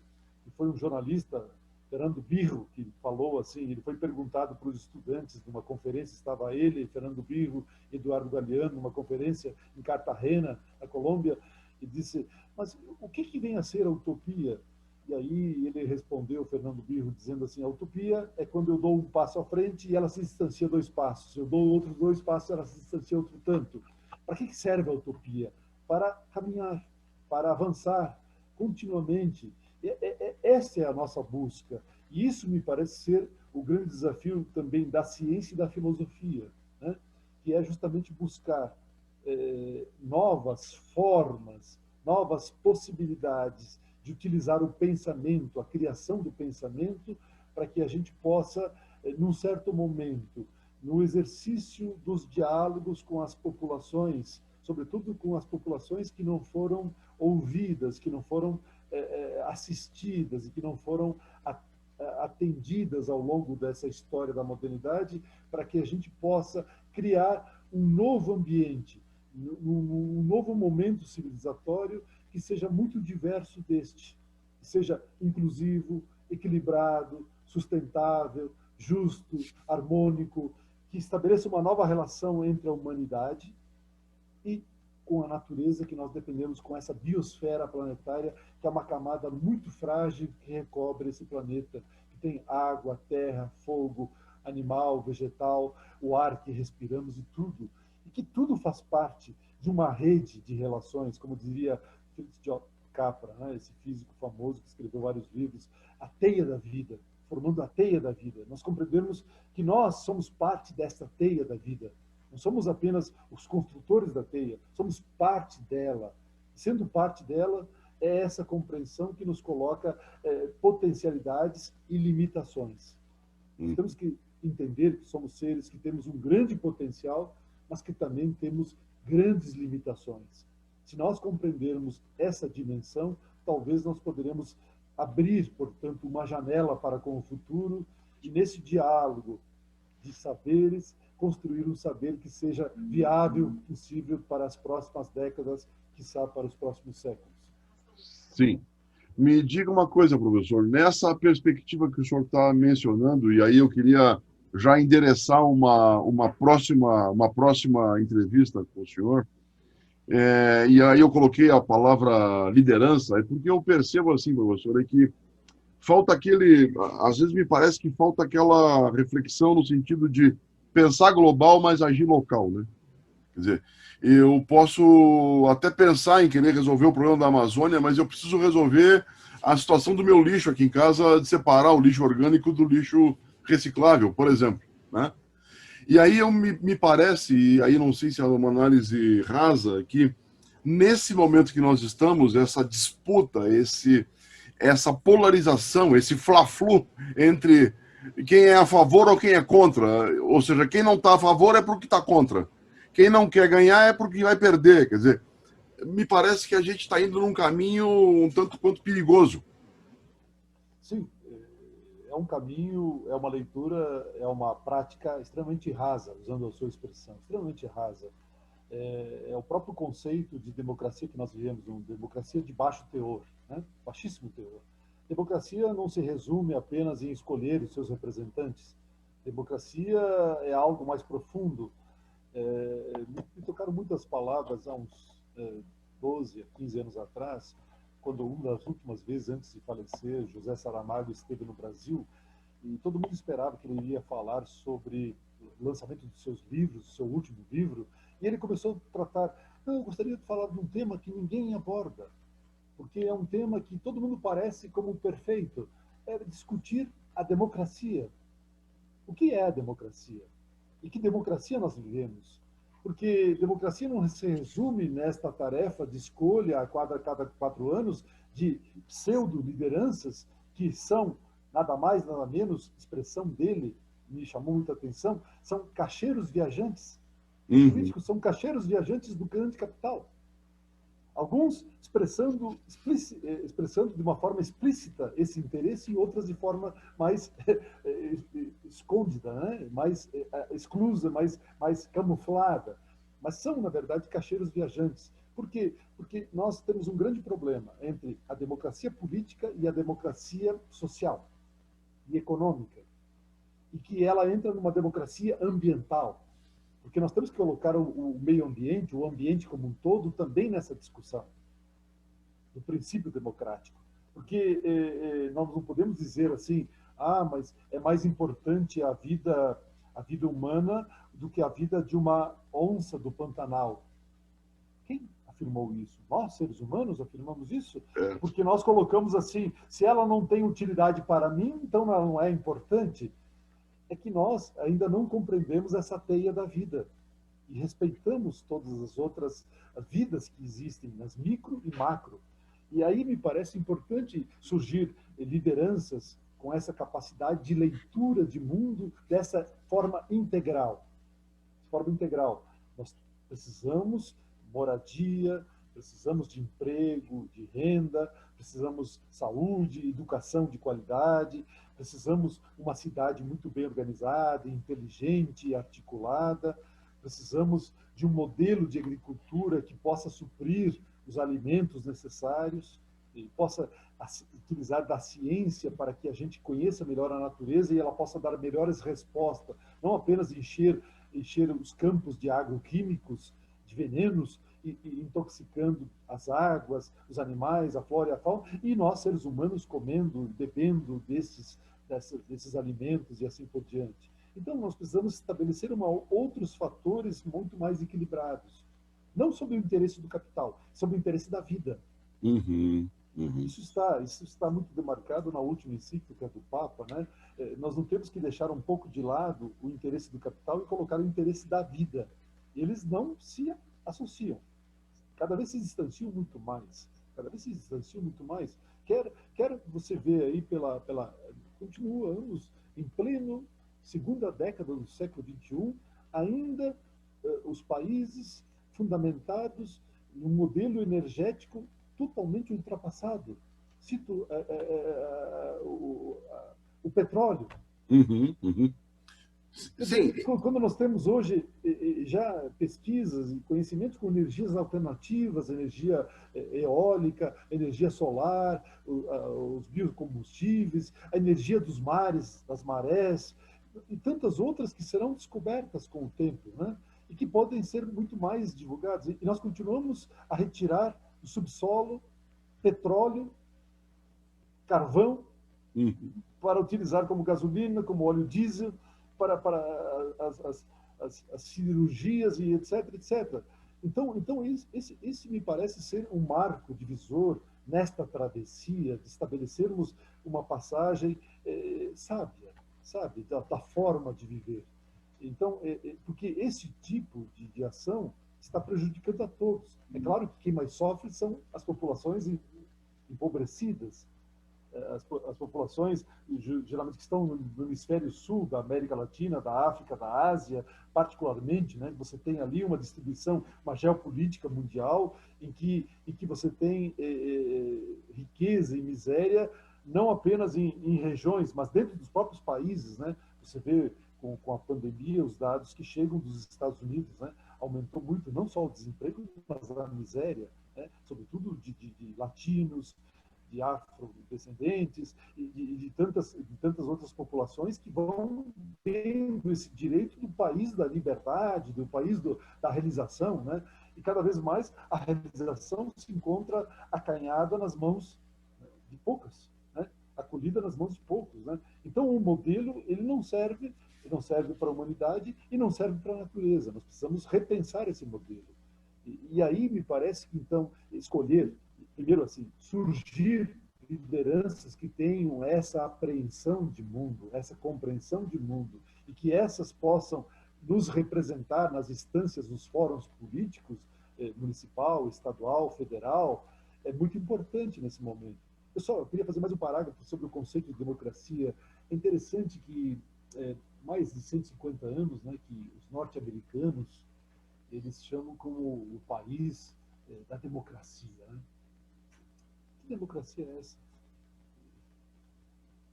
E foi um jornalista, Fernando Birro, que falou assim, ele foi perguntado para os estudantes numa conferência, estava ele, Fernando Birro, Eduardo Galeano, numa conferência em Cartagena, na Colômbia, e disse, mas o que vem a ser a utopia? E aí ele respondeu, Fernando Birro, dizendo assim, a utopia é quando eu dou um passo à frente e ela se distancia 2 passos. Eu dou outros 2 passos e ela se distancia outro tanto. Para que serve a utopia? Para caminhar, para avançar continuamente. Essa é a nossa busca. E isso me parece ser o grande desafio também da ciência e da filosofia, né? Que é justamente buscar novas formas, novas possibilidades de utilizar o pensamento, a criação do pensamento, para que a gente possa, num certo momento, no exercício dos diálogos com as populações, sobretudo com as populações que não foram ouvidas, que não foram assistidas e que não foram atendidas ao longo dessa história da modernidade, para que a gente possa criar um novo ambiente, um novo momento civilizatório que seja muito diverso deste, que seja inclusivo, equilibrado, sustentável, justo, harmônico, que estabeleça uma nova relação entre a humanidade e com a natureza, que nós dependemos, com essa biosfera planetária, que é uma camada muito frágil que recobre esse planeta, que tem água, terra, fogo, animal, vegetal, o ar que respiramos e tudo. E que tudo faz parte de uma rede de relações, como diria Fritz Capra, né? Esse físico famoso que escreveu vários livros, a teia da vida, formando a teia da vida. Nós compreendemos que nós somos parte dessa teia da vida. Não somos apenas os construtores da teia, somos parte dela. Sendo parte dela, é essa compreensão que nos coloca potencialidades e limitações. Nós temos que entender que somos seres que temos um grande potencial, mas que também temos grandes limitações. Se nós compreendermos essa dimensão, talvez nós poderemos abrir, portanto, uma janela para com o futuro e, nesse diálogo de saberes, construir um saber que seja viável, possível para as próximas décadas, quiçá para os próximos séculos. Sim. Me diga uma coisa, professor, nessa perspectiva que o senhor está mencionando, e aí eu queria já endereçar uma próxima entrevista com o senhor, e aí eu coloquei a palavra liderança, é porque eu percebo assim, professor, é que falta às vezes me parece que falta aquela reflexão no sentido de pensar global, mas agir local, né? Quer dizer, eu posso até pensar em querer resolver o problema da Amazônia, mas eu preciso resolver a situação do meu lixo aqui em casa, de separar o lixo orgânico do lixo reciclável, por exemplo, né? E aí me parece, e aí não sei se é uma análise rasa, que nesse momento que nós estamos, essa disputa, essa polarização, esse fla-flu entre quem é a favor ou quem é contra, ou seja, quem não está a favor é porque está contra. Quem não quer ganhar é porque vai perder. Quer dizer, me parece que a gente está indo num caminho um tanto quanto perigoso. Sim, é um caminho, é uma leitura, é uma prática extremamente rasa, usando a sua expressão, extremamente rasa. É o próprio conceito de democracia que nós vivemos, uma democracia de baixo teor, né? Baixíssimo teor. Democracia não se resume apenas em escolher os seus representantes. Democracia é algo mais profundo. Me tocaram muitas palavras há uns 12, 15 anos atrás, quando uma das últimas vezes antes de falecer, José Saramago esteve no Brasil, e todo mundo esperava que ele iria falar sobre o lançamento dos seus livros, do seu último livro, e ele começou a tratar, não, eu gostaria de falar de um tema que ninguém aborda, porque é um tema que todo mundo parece como perfeito, é discutir a democracia. O que é a democracia? E que democracia nós vivemos? Porque democracia não se resume nesta tarefa de escolha a cada 4 anos de pseudo-lideranças que são nada mais, nada menos, expressão dele, me chamou muita atenção, são cacheiros viajantes. Os políticos são cacheiros viajantes do grande capital. Alguns expressando de uma forma explícita esse interesse e outras de forma mais escondida, né? Mais exclusa, mais camuflada. Mas são, na verdade, cacheiros viajantes. Por quê? Porque nós temos um grande problema entre a democracia política e a democracia social e econômica. E que ela entra numa democracia ambiental. Porque nós temos que colocar o meio ambiente, o ambiente como um todo, também nessa discussão do princípio democrático. Porque nós não podemos dizer assim, mas é mais importante a vida humana do que a vida de uma onça do Pantanal. Quem afirmou isso? Nós, seres humanos, afirmamos isso? Porque nós colocamos assim, se ela não tem utilidade para mim, então ela não é importante. É que nós ainda não compreendemos essa teia da vida e respeitamos todas as outras vidas que existem nas micro e macro. E aí me parece importante surgir lideranças com essa capacidade de leitura de mundo dessa forma integral. Nós precisamos moradia, precisamos de emprego, de renda, precisamos saúde, educação de qualidade, precisamos uma cidade muito bem organizada, inteligente e articulada, precisamos de um modelo de agricultura que possa suprir os alimentos necessários e possa utilizar da ciência para que a gente conheça melhor a natureza e ela possa dar melhores respostas, não apenas encher os campos de agroquímicos, de venenos, e intoxicando as águas, os animais, a flora e a fauna, e nós, seres humanos, comendo, bebendo desses alimentos e assim por diante. Então, nós precisamos estabelecer outros fatores muito mais equilibrados. Não sobre o interesse do capital, sobre o interesse da vida. Isso está muito demarcado na última encíclica do Papa, né? Nós não temos que deixar um pouco de lado o interesse do capital e colocar o interesse da vida. Eles não se associam. cada vez se distanciam muito mais, cada vez se distanciam muito mais. Quer você ver aí continuamos em pleno segunda década do século XXI, ainda os países fundamentados num modelo energético totalmente ultrapassado. Cito o petróleo. Uhum, uhum. Sim. Quando nós temos hoje já pesquisas e conhecimentos com energias alternativas, energia eólica, energia solar, os biocombustíveis, a energia dos mares, das marés, e tantas outras que serão descobertas com o tempo, né? E que podem ser muito mais divulgadas. E nós continuamos a retirar do subsolo petróleo, carvão, para utilizar como gasolina, como óleo diesel, para as cirurgias e etc, etc. Então esse me parece ser um marco divisor nesta travessia de estabelecermos uma passagem sábia, sabe, da forma de viver. Então, porque esse tipo de ação está prejudicando a todos. É claro que quem mais sofre são as populações empobrecidas, as populações, geralmente, que estão no hemisfério sul da América Latina, da África, da Ásia, particularmente, né? Você tem ali uma distribuição, uma geopolítica mundial, em que você tem riqueza e miséria, não apenas em regiões, mas dentro dos próprios países, né? Você vê com a pandemia, os dados que chegam dos Estados Unidos, né? Aumentou muito, não só o desemprego, mas a miséria, né? Sobretudo de latinos, de afrodescendentes e de tantas outras populações que vão tendo esse direito do país da liberdade, do país da realização, né? E cada vez mais a realização se encontra acanhada nas mãos de poucas, né? Acolhida nas mãos de poucos, né? Então o modelo ele não serve para a humanidade e não serve para a natureza. Nós precisamos repensar esse modelo. E aí me parece que então escolher primeiro, assim, surgir lideranças que tenham essa apreensão de mundo, essa compreensão de mundo, e que essas possam nos representar nas instâncias, nos fóruns políticos, municipal, estadual, federal, é muito importante nesse momento. Eu queria fazer mais um parágrafo sobre o conceito de democracia. É interessante que mais de 150 anos, né, que os norte-americanos eles chamam como o país da democracia, né? Que democracia é essa?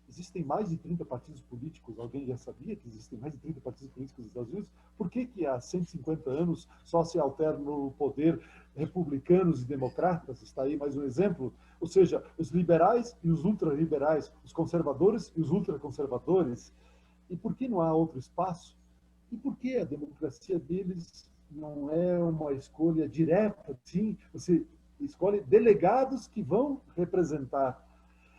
Existem mais de 30 partidos políticos. Alguém já sabia que existem mais de 30 partidos políticos nos Estados Unidos? Por que há 150 anos só se alternam no poder republicanos e democratas? Está aí mais um exemplo. Ou seja, os liberais e os ultraliberais, os conservadores e os ultraconservadores. E por que não há outro espaço? E por que a democracia deles não é uma escolha direta? Sim, você escolhe delegados que vão representar.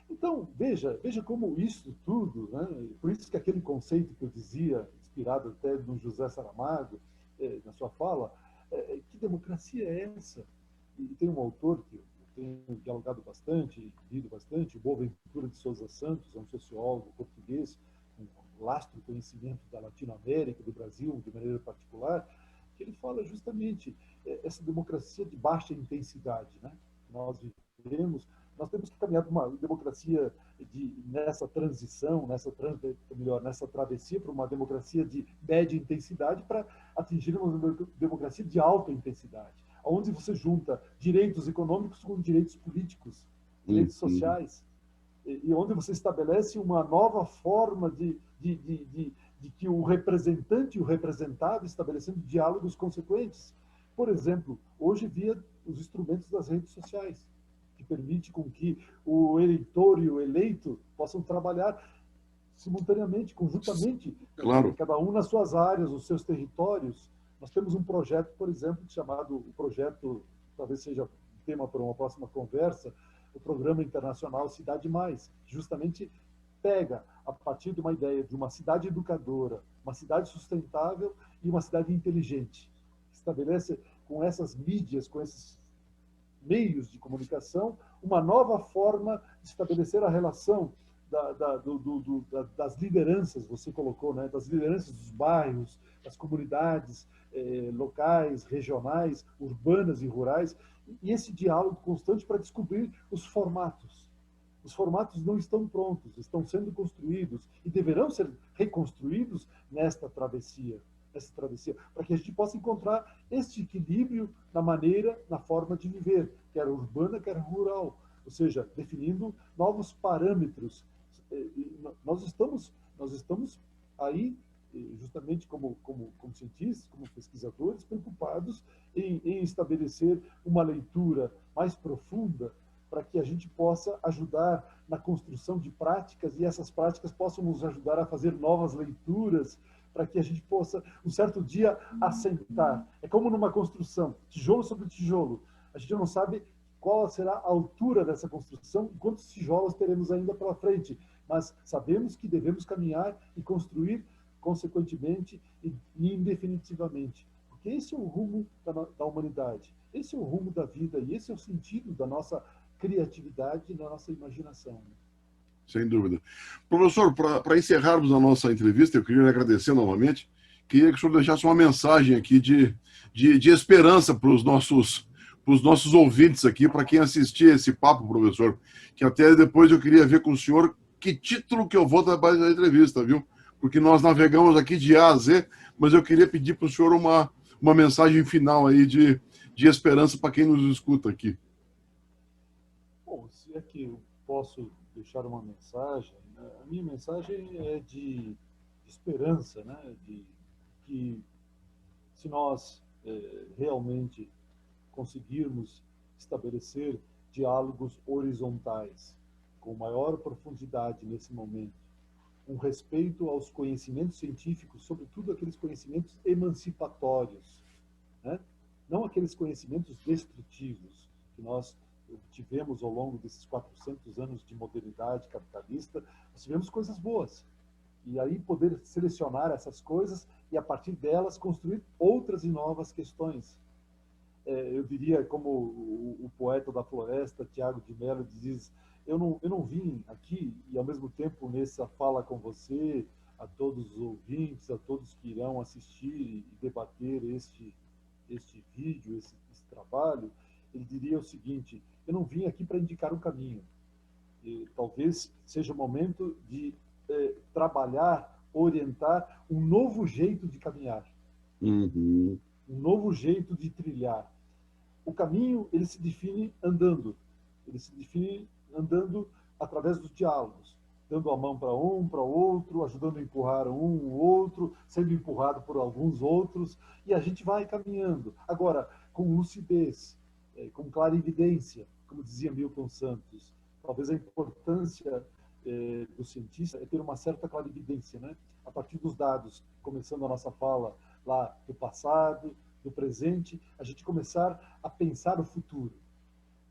Então, veja como isso tudo, né? Por isso que aquele conceito que eu dizia, inspirado até no José Saramago, na sua fala, que democracia é essa? E tem um autor que eu tenho dialogado bastante, lido bastante, o Boaventura de Souza Santos, é um sociólogo português, um lastro conhecimento da Latinoamérica, do Brasil, de maneira particular, que ele fala justamente essa democracia de baixa intensidade, né? Nós vivemos, nós temos que caminhar para uma democracia nessa transição, nessa travessia para uma democracia de média intensidade para atingir uma democracia de alta intensidade, onde você junta direitos econômicos com direitos políticos, direitos sociais, e onde você estabelece uma nova forma de que o representante e o representado estabelecendo diálogos consequentes. Por exemplo, hoje via os instrumentos das redes sociais, que permite com que o eleitor e o eleito possam trabalhar simultaneamente, conjuntamente, claro, cada um nas suas áreas, os seus territórios. Nós temos um projeto, por exemplo, chamado o projeto, talvez seja tema para uma próxima conversa, o Programa Internacional Cidade Mais, justamente pega a partir de uma ideia de uma cidade educadora, uma cidade sustentável e uma cidade inteligente. Estabelece com essas mídias, com esses meios de comunicação, uma nova forma de estabelecer a relação das lideranças, você colocou, né? Das lideranças dos bairros, das comunidades, locais, regionais, urbanas e rurais, e esse diálogo constante para descobrir os formatos. Os formatos não estão prontos, estão sendo construídos e deverão ser reconstruídos nesta travessia, para que a gente possa encontrar este equilíbrio na maneira, na forma de viver, quer urbana, quer rural, ou seja, definindo novos parâmetros. Nós estamos aí, justamente como cientistas, como pesquisadores, preocupados em estabelecer uma leitura mais profunda para que a gente possa ajudar na construção de práticas e essas práticas possam nos ajudar a fazer novas leituras para que a gente possa, um certo dia, assentar. É como numa construção, tijolo sobre tijolo. A gente não sabe qual será a altura dessa construção e quantos tijolos teremos ainda pela frente, mas sabemos que devemos caminhar e construir consequentemente e indefinitivamente. Porque esse é o rumo da humanidade, esse é o rumo da vida e esse é o sentido da nossa criatividade e da nossa imaginação. Sem dúvida. Professor, para encerrarmos a nossa entrevista, eu queria lhe agradecer novamente. Queria que o senhor deixasse uma mensagem aqui de esperança para os nossos ouvintes aqui, para quem assistir esse papo, professor, que até depois eu queria ver com o senhor que título que eu vou trabalhar na entrevista, viu? Porque nós navegamos aqui de A a Z, mas eu queria pedir para o senhor uma mensagem final aí de esperança para quem nos escuta aqui. Bom, se é que eu posso deixar uma mensagem, né? A minha mensagem é de esperança, né? De que se nós realmente conseguirmos estabelecer diálogos horizontais com maior profundidade nesse momento, um respeito aos conhecimentos científicos, sobretudo aqueles conhecimentos emancipatórios, né? Não aqueles conhecimentos destrutivos que nós tivemos ao longo desses 400 anos de modernidade capitalista. Nós tivemos coisas boas. E aí poder selecionar essas coisas e, a partir delas, construir outras e novas questões. Eu diria, como o poeta da floresta, Tiago de Mello, diz: eu não vim aqui, e ao mesmo tempo nessa fala com você, a todos os ouvintes, a todos que irão assistir e debater este vídeo, esse trabalho, ele diria o seguinte: eu não vim aqui para indicar um caminho. E talvez seja o momento de trabalhar, orientar um novo jeito de caminhar. Uhum. Um novo jeito de trilhar. O caminho, ele se define andando. Ele se define andando através dos diálogos, dando a mão para um, para o outro, ajudando a empurrar o outro, sendo empurrado por alguns outros, e a gente vai caminhando. Agora, com lucidez, com clarividência, como dizia Milton Santos. Talvez a importância do cientista é ter uma certa clarividência, né? A partir dos dados, começando a nossa fala lá do passado, do presente, a gente começar a pensar o futuro.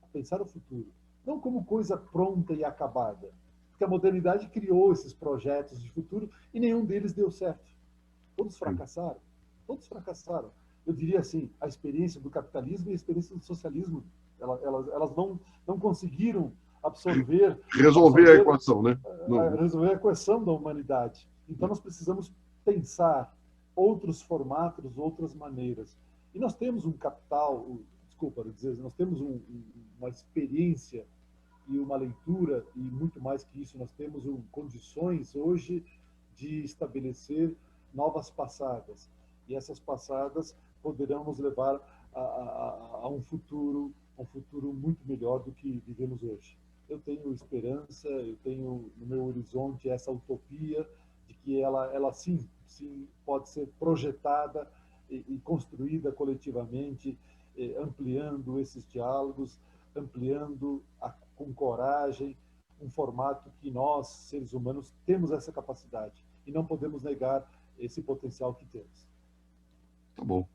A pensar o futuro. Não como coisa pronta e acabada. Porque a modernidade criou esses projetos de futuro e nenhum deles deu certo. Todos fracassaram. Todos fracassaram. Eu diria assim, a experiência do capitalismo e a experiência do socialismo, elas não conseguiram resolver a equação, né? Resolver a equação da humanidade. Então nós precisamos pensar outros formatos, outras maneiras. E nós temos um capital, nós temos uma experiência e uma leitura, e muito mais que isso, nós temos condições hoje de estabelecer novas passadas. E essas passadas poderão nos levar a um futuro muito melhor do que vivemos hoje. Eu tenho esperança, eu tenho no meu horizonte essa utopia de que ela sim pode ser projetada e construída coletivamente, ampliando esses diálogos, ampliando com coragem um formato que nós, seres humanos, temos essa capacidade e não podemos negar esse potencial que temos. Tá bom.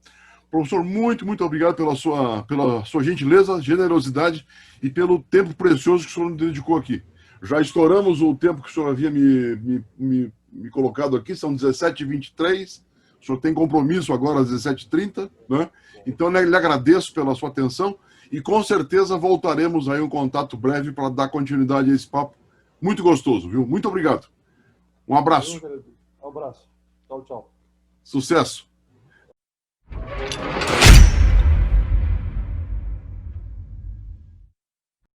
Professor, muito obrigado pela sua gentileza, generosidade e pelo tempo precioso que o senhor nos dedicou aqui. Já estouramos o tempo que o senhor havia me colocado aqui, são 17h23. O senhor tem compromisso agora às 17h30, né? Então, eu lhe agradeço pela sua atenção e com certeza voltaremos aí um contato breve para dar continuidade a esse papo muito gostoso, viu? Muito obrigado. Um abraço. Um abraço. Tchau, tchau. Sucesso.